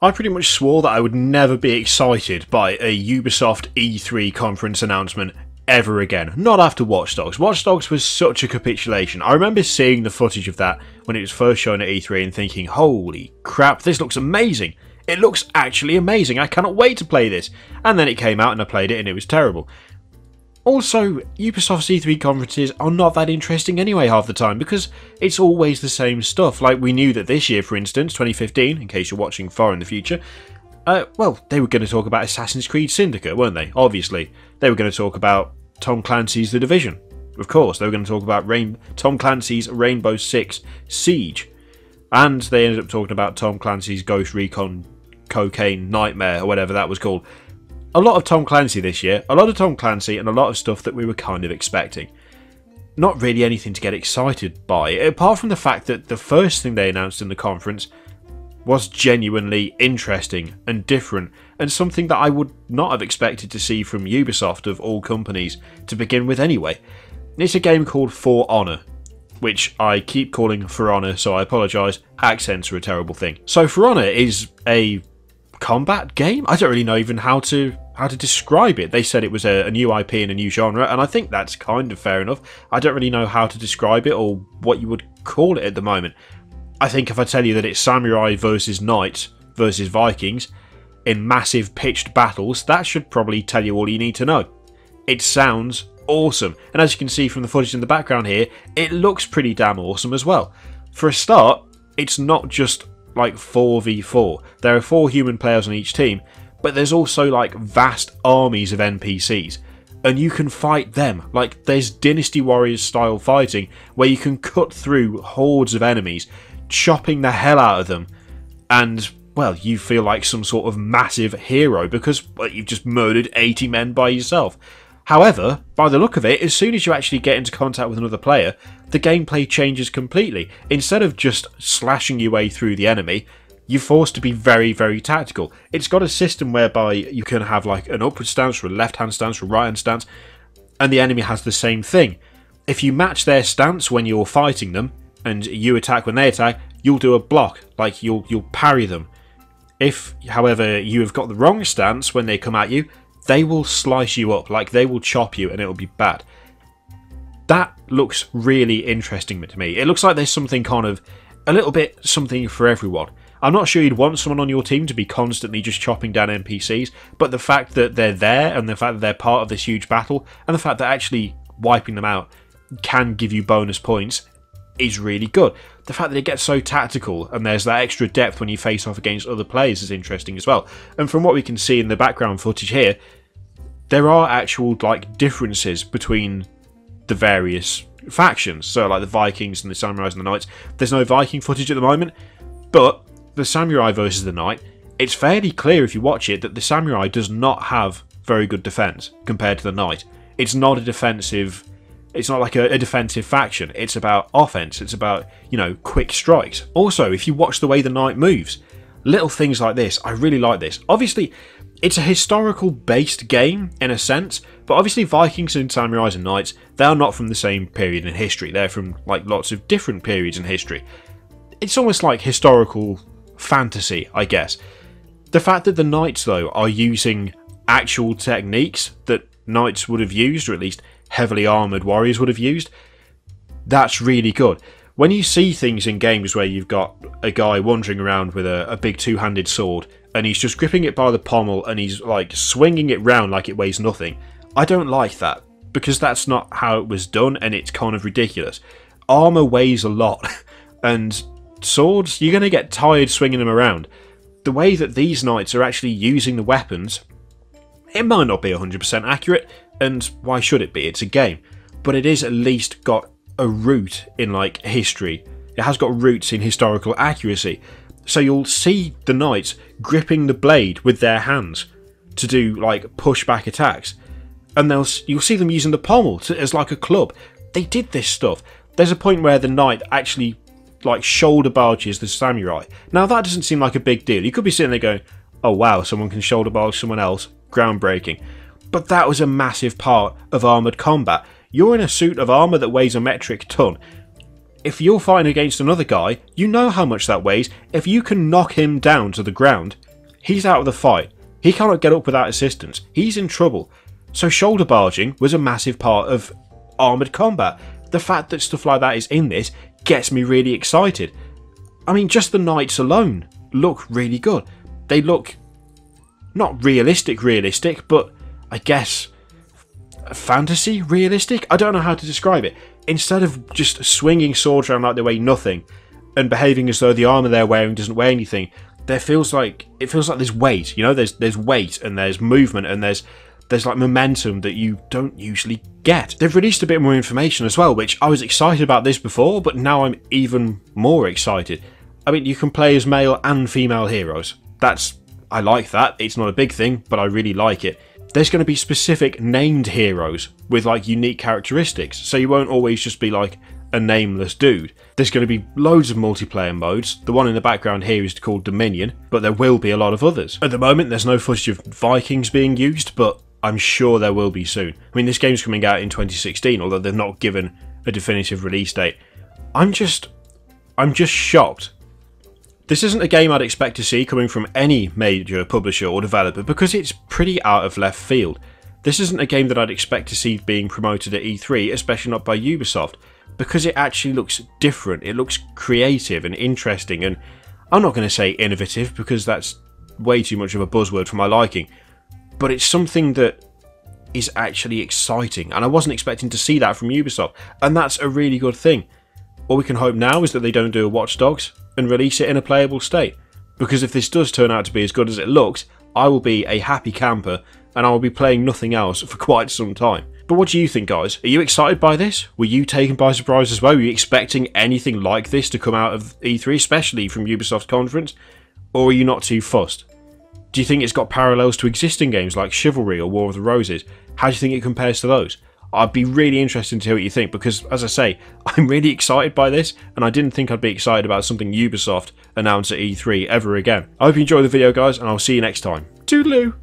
I pretty much swore that I would never be excited by a Ubisoft E3 conference announcement ever again. Not after Watch Dogs. Watch Dogs was such a capitulation. I remember seeing the footage of that when it was first shown at E3 and thinking, holy crap, this looks amazing. It looks actually amazing. I cannot wait to play this. And then it came out and I played it and it was terrible. Also, Ubisoft's E3 conferences are not that interesting anyway half the time because it's always the same stuff. Like we knew that this year, for instance, 2015, in case you're watching far in the future, well, they were going to talk about Assassin's Creed Syndicate, weren't they? Obviously. They were going to talk about Tom Clancy's The Division. Of course, they were going to talk about Tom Clancy's Rainbow Six Siege. And they ended up talking about Tom Clancy's Ghost Recon Cocaine Nightmare, or whatever that was called. A lot of Tom Clancy this year, a lot of Tom Clancy and a lot of stuff that we were kind of expecting. Not really anything to get excited by, apart from the fact that the first thing they announced in the conference was genuinely interesting and different, and something that I would not have expected to see from Ubisoft of all companies to begin with anyway. It's a game called For Honor, which I keep calling For Honor, so I apologise, accents are a terrible thing. So For Honor is a combat game? I don't really know even how to describe it. They said it was a new IP and a new genre, and I think that's kind of fair enough. I don't really know how to describe it or what you would call it at the moment. I think if I tell you that it's samurai versus knights versus Vikings in massive pitched battles, that should probably tell you all you need to know. It sounds awesome, and as you can see from the footage in the background here, it looks pretty damn awesome as well. For a start, it's not just like 4v4. There are 4 human players on each team, but there's also like vast armies of NPCs, and you can fight them. Like there's Dynasty Warriors style fighting where you can cut through hordes of enemies, chopping the hell out of them, and well, you feel like some sort of massive hero because you've just murdered 80 men by yourself. However, by the look of it, as soon as you actually get into contact with another player, the gameplay changes completely. Instead of just slashing your way through the enemy, you're forced to be very, very tactical. It's got a system whereby you can have like an upward stance or a left-hand stance or a right-hand stance, and the enemy has the same thing. If you match their stance when you're fighting them, and you attack when they attack, you'll do a block, like you'll parry them. If, however, you have got the wrong stance when they come at you, they will slice you up, like they will chop you and it'll be bad. That looks really interesting to me. It looks like there's something kind of, a little bit something for everyone. I'm not sure you'd want someone on your team to be constantly just chopping down NPCs, but the fact that they're there and the fact that they're part of this huge battle and the fact that actually wiping them out can give you bonus points is really good. The fact that it gets so tactical and there's that extra depth when you face off against other players is interesting as well. And from what we can see in the background footage here, there are actual like differences between the various factions. So like the Vikings and the Samurais and the Knights. There's no Viking footage at the moment, but the Samurai versus the Knight, it's fairly clear if you watch it that the Samurai does not have very good defense compared to the Knight. It's not a defensive, it's not like a defensive faction. It's about offense. It's about, you know, quick strikes. Also, if you watch the way the Knight moves, little things like this, I really like this. Obviously, it's a historical based game in a sense, but obviously Vikings and Samurais and Knights, they are not from the same period in history. They're from like lots of different periods in history. It's almost like historical fantasy, I guess. The fact that the Knights though are using actual techniques that Knights would have used, or at least heavily armoured warriors would have used, that's really good. When you see things in games where you've got a guy wandering around with a big two-handed sword and he's just gripping it by the pommel and he's like swinging it round like it weighs nothing, I don't like that, because that's not how it was done and it's kind of ridiculous. Armour weighs a lot and swords, you're going to get tired swinging them around. The way that these knights are actually using the weapons, it might not be 100% accurate, and why should it be? It's a game. But it is at least got a root in like history. It has got roots in historical accuracy. So you'll see the knights gripping the blade with their hands to do like pushback attacks. And you'll see them using the pommel as like a club. They did this stuff. There's a point where the knight actually like shoulder barges the samurai. Now that doesn't seem like a big deal. You could be sitting there going, oh wow, someone can shoulder barge someone else. Groundbreaking. But that was a massive part of armoured combat. You're in a suit of armour that weighs a metric ton. If you're fighting against another guy, you know how much that weighs. If you can knock him down to the ground, He's out of the fight. He cannot get up without assistance. He's in trouble. So shoulder barging was a massive part of armoured combat. The fact that stuff like that is in this gets me really excited. I mean, just the knights alone look really good. They look not realistic, but I guess fantasy realistic? I don't know how to describe it. Instead of just swinging swords around like they weigh nothing and behaving as though the armour they're wearing doesn't weigh anything, it feels like there's weight, you know, there's weight and there's movement and there's like momentum that you don't usually get. They've released a bit more information as well, which I was excited about this before, but now I'm even more excited. I mean, you can play as male and female heroes. I like that. It's not a big thing, but I really like it. There's going to be specific named heroes with like unique characteristics, so you won't always just be like a nameless dude. There's going to be loads of multiplayer modes. The one in the background here is called Dominion, but there will be a lot of others. At the moment, there's no footage of Vikings being used, but I'm sure there will be soon. I mean, this game's coming out in 2016, although they've not given a definitive release date. I'm just shocked. This isn't a game I'd expect to see coming from any major publisher or developer because it's pretty out of left field. This isn't a game that I'd expect to see being promoted at E3, especially not by Ubisoft, because it actually looks different. It looks creative and interesting, and I'm not going to say innovative because that's way too much of a buzzword for my liking, but it's something that is actually exciting, and I wasn't expecting to see that from Ubisoft, and that's a really good thing. All we can hope now is that they don't do a Watch Dogs and release it in a playable state, because if this does turn out to be as good as it looks, I will be a happy camper and I will be playing nothing else for quite some time. But what do you think, guys? Are you excited by this? Were you taken by surprise as well? Were you expecting anything like this to come out of E3, especially from Ubisoft's conference? Or are you not too fussed? Do you think it's got parallels to existing games like Chivalry or War of the Roses? How do you think it compares to those? I'd be really interested to hear what you think because, as I say, I'm really excited by this and I didn't think I'd be excited about something Ubisoft announced at E3 ever again. I hope you enjoyed the video, guys, and I'll see you next time. Toodaloo!